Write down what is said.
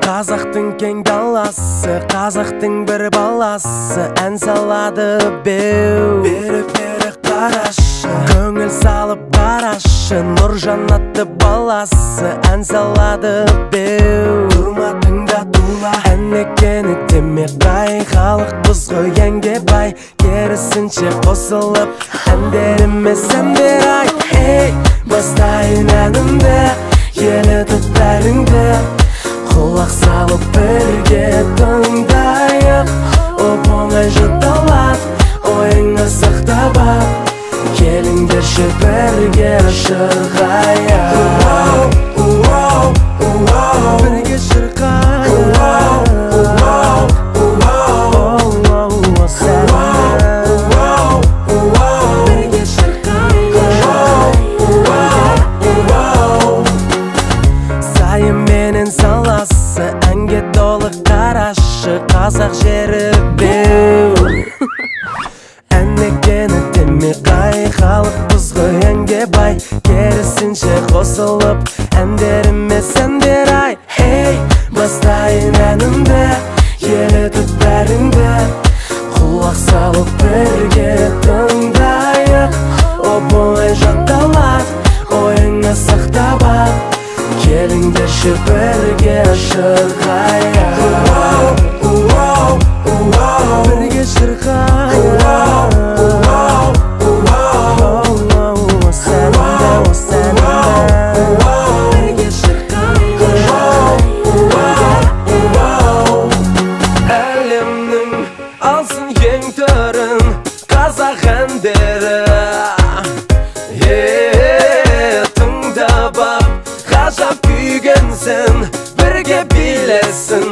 Қазақтың кең даласы, қазақтың бір баласы, ән салады беу. Бері қарашы, көңіл салып қарашы, Нұржан атты баласы, ән салады беу. Тұрматыңда тула, ән екені деме қай, халық бұзғы әнге бай, керісінше қосылып, әндеріме сәндер ай. Ей, бастайын әнімді, елітіп бәріңді, құлақ салып бірге тыңдайық. Оп-оңай жұталат, ойыңа сақтап ап, келіңдерші бірге шырқайық. Бірге шырқайық. Бірге шырқайық. Сайын менен саласы, әнге толы қарашы, қазақ жері беу. Ән екені деме қай, халық бұзғы әнге бай, керісінше қосылып, әндеріме сәндер ай. Ей, бастайын әнімді, елітіп бәріңді, құлақ салып бірге тыңдайық. Оп-оңай жатталат, ойыңа сақтап ап, келіңдерші бірге шырқайық. Бірге шырқайық. Бірге шырқайық. Әлемнің алсын ең түрін қазақ әндері, тыңдап ап, ғажап күйгенсін, бірге билесін.